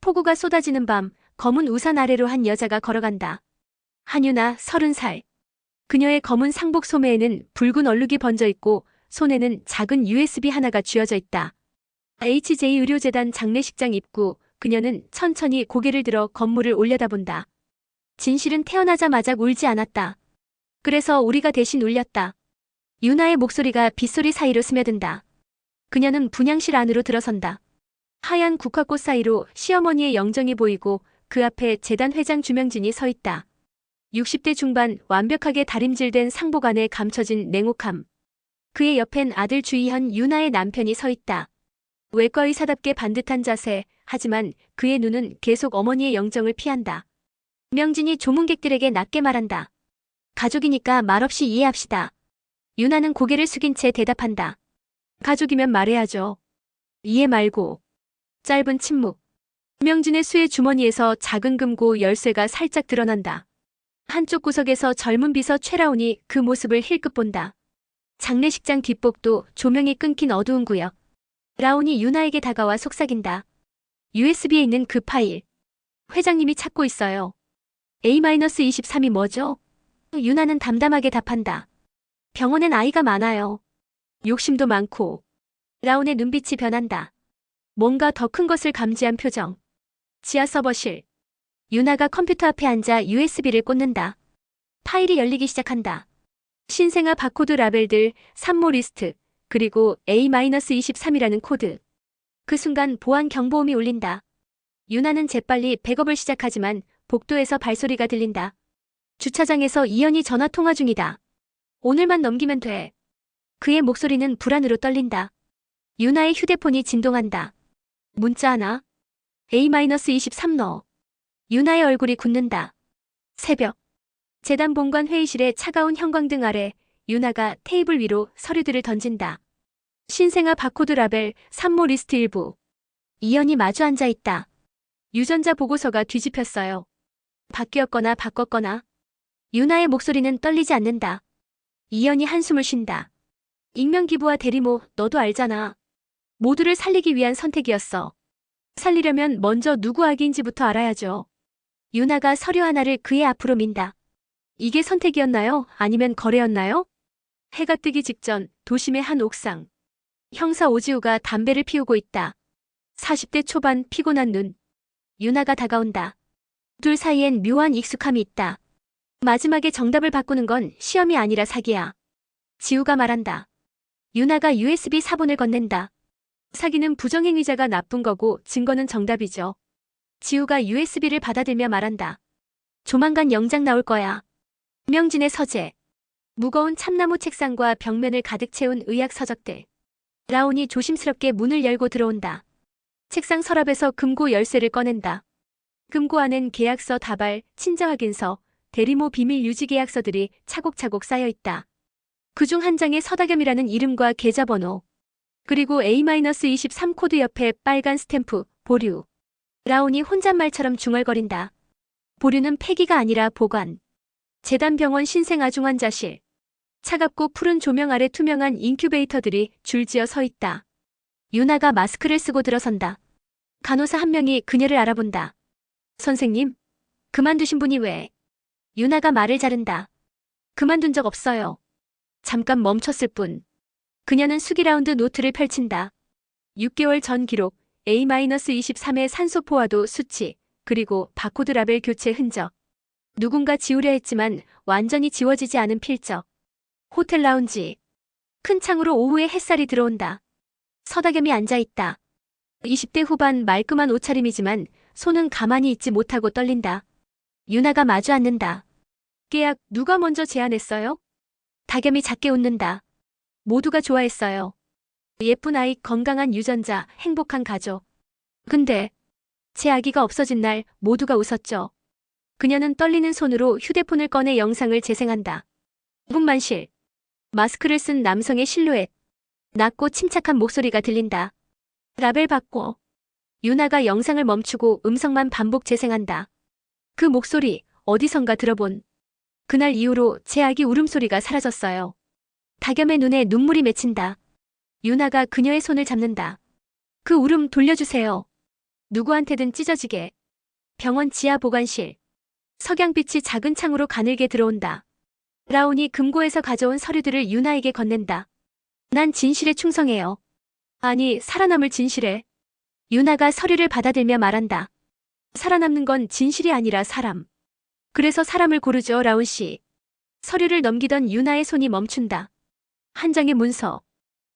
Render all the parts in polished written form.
폭우가 쏟아지는 밤, 검은 우산 아래로 한 여자가 걸어간다. 한유나 30살. 그녀의 검은 상복 소매에는 붉은 얼룩이 번져 있고 손에는 작은 USB 하나가 쥐어져 있다. HJ 의료재단 장례식장 입구, 그녀는 천천히 고개를 들어 건물을 올려다본다. 진실은 태어나자마자 울지 않았다. 그래서 우리가 대신 울렸다. 유나의 목소리가 빗소리 사이로 스며든다. 그녀는 분향실 안으로 들어선다. 하얀 국화꽃 사이로 시어머니의 영정이 보이고 그 앞에 재단 회장 주명진이 서 있다. 60대 중반 완벽하게 다림질된 상복 안에 감춰진 냉혹함. 그의 옆엔 아들 주희현 유나의 남편이 서 있다. 외과 의사답게 반듯한 자세, 하지만 그의 눈은 계속 어머니의 영정을 피한다. 명진이 조문객들에게 낮게 말한다. 가족이니까 말없이 이해합시다. 유나는 고개를 숙인 채 대답한다. 가족이면 말해야죠. 이해 말고. 짧은 침묵. 명진의 수의 주머니에서 작은 금고 열쇠가 살짝 드러난다. 한쪽 구석에서 젊은 비서 최라운이 그 모습을 힐끗 본다. 장례식장 뒷복도 조명이 끊긴 어두운 구역. 라운이 유나에게 다가와 속삭인다. USB에 있는 그 파일. 회장님이 찾고 있어요. A-23이 뭐죠? 유나는 담담하게 답한다. 병원엔 아이가 많아요. 욕심도 많고. 라운의 눈빛이 변한다. 뭔가 더 큰 것을 감지한 표정. 지하 서버실. 유나가 컴퓨터 앞에 앉아 USB를 꽂는다. 파일이 열리기 시작한다. 신생아 바코드 라벨들, 산모 리스트, 그리고 A-23이라는 코드. 그 순간 보안 경보음이 울린다. 유나는 재빨리 백업을 시작하지만 복도에서 발소리가 들린다. 주차장에서 이현이 전화 통화 중이다. 오늘만 넘기면 돼. 그의 목소리는 불안으로 떨린다. 유나의 휴대폰이 진동한다. 문자 하나. A-23 넣어. 유나의 얼굴이 굳는다. 새벽. 재단 본관 회의실의 차가운 형광등 아래 유나가 테이블 위로 서류들을 던진다. 신생아 바코드 라벨, 산모 리스트 일부. 이현이 마주 앉아 있다. 유전자 보고서가 뒤집혔어요. 바뀌었거나 바꿨거나. 유나의 목소리는 떨리지 않는다. 이현이 한숨을 쉰다. 익명기부와 대리모, 너도 알잖아. 모두를 살리기 위한 선택이었어. 살리려면 먼저 누구 아기인지부터 알아야죠. 유나가 서류 하나를 그의 앞으로 민다. 이게 선택이었나요? 아니면 거래였나요? 해가 뜨기 직전 도심의 한 옥상. 형사 오지우가 담배를 피우고 있다. 40대 초반 피곤한 눈. 유나가 다가온다. 둘 사이엔 묘한 익숙함이 있다. 마지막에 정답을 바꾸는 건 시험이 아니라 사기야. 지우가 말한다. 유나가 USB 사본을 건넨다. 사기는 부정행위자가 나쁜 거고 증거는 정답이죠. 지우가 USB를 받아들며 말한다. 조만간 영장 나올 거야. 명진의 서재. 무거운 참나무 책상과 벽면을 가득 채운 의학 서적들. 라온이 조심스럽게 문을 열고 들어온다. 책상 서랍에서 금고 열쇠를 꺼낸다. 금고 안엔 계약서 다발, 친자 확인서, 대리모 비밀 유지 계약서들이 차곡차곡 쌓여 있다. 그중 한 장에 서다겸이라는 이름과 계좌번호. 그리고 A-23 코드 옆에 빨간 스탬프, 보류. 라온이 혼잣말처럼 중얼거린다. 보류는 폐기가 아니라 보관. 재단병원 신생아중환자실. 차갑고 푸른 조명 아래 투명한 인큐베이터들이 줄지어 서 있다. 유나가 마스크를 쓰고 들어선다. 간호사 한 명이 그녀를 알아본다. 선생님, 그만두신 분이 왜? 유나가 말을 자른다. 그만둔 적 없어요. 잠깐 멈췄을 뿐. 그녀는 수기 라운드 노트를 펼친다. 6개월 전 기록, A-23의 산소 포화도 수치, 그리고 바코드 라벨 교체 흔적. 누군가 지우려 했지만 완전히 지워지지 않은 필적. 호텔 라운지. 큰 창으로 오후에 햇살이 들어온다. 서다겸이 앉아있다. 20대 후반 말끔한 옷차림이지만 손은 가만히 있지 못하고 떨린다. 유나가 마주 앉는다. 계약 누가 먼저 제안했어요? 다겸이 작게 웃는다. 모두가 좋아했어요. 예쁜 아이, 건강한 유전자, 행복한 가족. 근데 제 아기가 없어진 날 모두가 웃었죠. 그녀는 떨리는 손으로 휴대폰을 꺼내 영상을 재생한다. 분만실. 마스크를 쓴 남성의 실루엣. 낮고 침착한 목소리가 들린다. 라벨 바꿔. 유나가 영상을 멈추고 음성만 반복 재생한다. 그 목소리 어디선가 들어본. 그날 이후로 제 아기 울음소리가 사라졌어요. 다겸의 눈에 눈물이 맺힌다. 유나가 그녀의 손을 잡는다. 그 울음 돌려주세요. 누구한테든 찢어지게. 병원 지하 보관실. 석양빛이 작은 창으로 가늘게 들어온다. 라온이 금고에서 가져온 서류들을 유나에게 건넨다. 난 진실에 충성해요. 아니, 살아남을 진실에. 유나가 서류를 받아들며 말한다. 살아남는 건 진실이 아니라 사람. 그래서 사람을 고르죠, 라온 씨. 서류를 넘기던 유나의 손이 멈춘다. 한 장의 문서.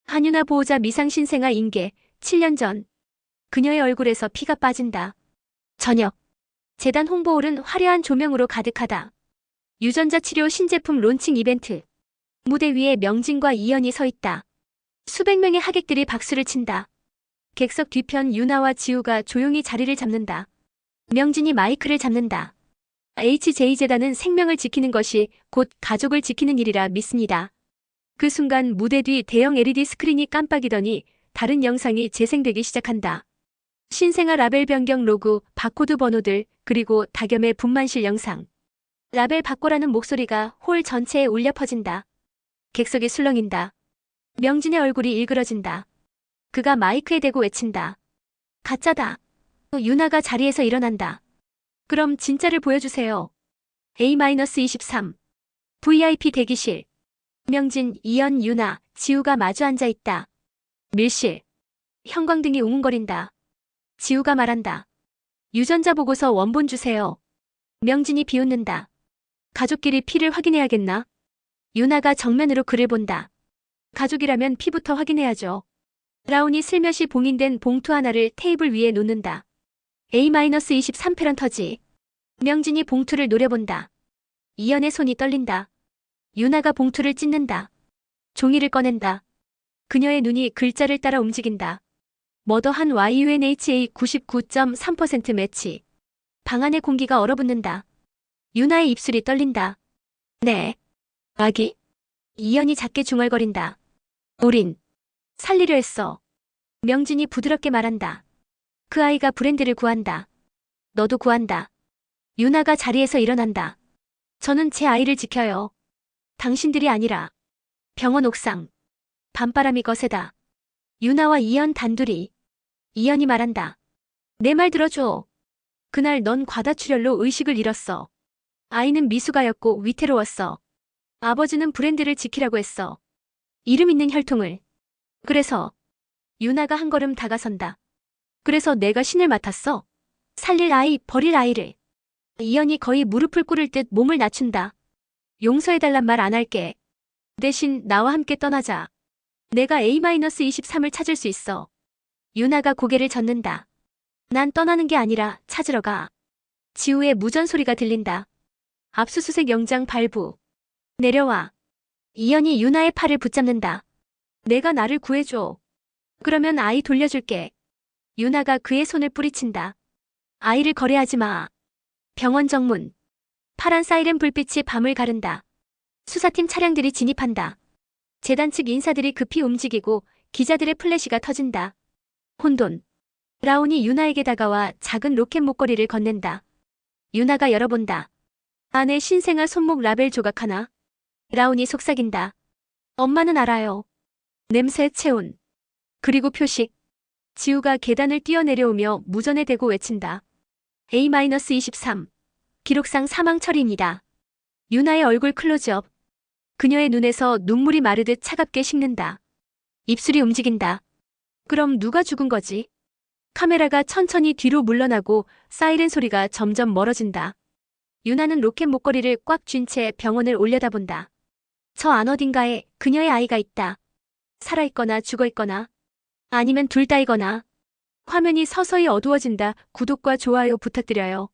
한유나 보호자 미상신생아 인계, 7년 전. 그녀의 얼굴에서 피가 빠진다. 저녁. 재단 홍보홀은 화려한 조명으로 가득하다. 유전자 치료 신제품 론칭 이벤트. 무대 위에 명진과 이연이 서 있다. 수백 명의 하객들이 박수를 친다. 객석 뒤편 유나와 지우가 조용히 자리를 잡는다. 명진이 마이크를 잡는다. HJ재단은 생명을 지키는 것이 곧 가족을 지키는 일이라 믿습니다. 그 순간 무대 뒤 대형 LED 스크린이 깜빡이더니 다른 영상이 재생되기 시작한다. 신생아 라벨 변경 로고, 바코드 번호들, 그리고 다겸의 분만실 영상. 라벨 바꿔라는 목소리가 홀 전체에 울려 퍼진다. 객석이 술렁인다. 명진의 얼굴이 일그러진다. 그가 마이크에 대고 외친다. 가짜다. 유나가 자리에서 일어난다. 그럼 진짜를 보여주세요. A-23. VIP 대기실. 명진, 이연, 유나, 지우가 마주 앉아 있다. 밀실. 형광등이 웅웅거린다. 지우가 말한다. 유전자 보고서 원본 주세요. 명진이 비웃는다. 가족끼리 피를 확인해야겠나? 유나가 정면으로 그를 본다. 가족이라면 피부터 확인해야죠. 라온이 슬며시 봉인된 봉투 하나를 테이블 위에 놓는다. A-23 페런터지. 명진이 봉투를 노려본다. 이연의 손이 떨린다. 유나가 봉투를 찢는다. 종이를 꺼낸다. 그녀의 눈이 글자를 따라 움직인다. 머더한 YUNHA 99.3% 매치. 방 안의 공기가 얼어붙는다. 유나의 입술이 떨린다. 네. 아기? 이연이 작게 중얼거린다. 우린 살리려 했어. 명진이 부드럽게 말한다. 그 아이가 브랜드를 구한다. 너도 구한다. 유나가 자리에서 일어난다. 저는 제 아이를 지켜요. 당신들이 아니라. 병원 옥상. 밤바람이 거세다. 유나와 이연 단둘이. 이연이 말한다. 내 말 들어줘. 그날 넌 과다출혈로 의식을 잃었어. 아이는 미숙아였고 위태로웠어. 아버지는 브랜드를 지키라고 했어. 이름 있는 혈통을. 그래서 유나가 한 걸음 다가선다. 그래서 내가 신을 맡았어. 살릴 아이, 버릴 아이를. 이연이 거의 무릎을 꿇을 듯 몸을 낮춘다. 용서해달란 말 안 할게. 대신 나와 함께 떠나자. 내가 A-23을 찾을 수 있어. 유나가 고개를 젓는다. 난 떠나는 게 아니라 찾으러 가. 지우의 무전 소리가 들린다. 압수수색 영장 발부. 내려와. 이연이 유나의 팔을 붙잡는다. 내가 나를 구해줘. 그러면 아이 돌려줄게. 유나가 그의 손을 뿌리친다. 아이를 거래하지 마. 병원 정문. 파란 사이렌 불빛이 밤을 가른다. 수사팀 차량들이 진입한다. 재단 측 인사들이 급히 움직이고 기자들의 플래시가 터진다. 혼돈. 라온이 유나에게 다가와 작은 로켓 목걸이를 건넨다. 유나가 열어본다. 안에 신생아 손목 라벨 조각 하나. 라온이 속삭인다. 엄마는 알아요. 냄새 체온. 그리고 표식. 지우가 계단을 뛰어내려오며 무전에 대고 외친다. A-23. 기록상 사망 처리입니다. 유나의 얼굴 클로즈업. 그녀의 눈에서 눈물이 마르듯 차갑게 식는다. 입술이 움직인다. 그럼 누가 죽은 거지? 카메라가 천천히 뒤로 물러나고 사이렌 소리가 점점 멀어진다. 유나는 로켓 목걸이를 꽉 쥔 채 병원을 올려다본다. 저 안 어딘가에 그녀의 아이가 있다. 살아있거나 죽어있거나 아니면 둘 다이거나. 화면이 서서히 어두워진다. 구독과 좋아요 부탁드려요.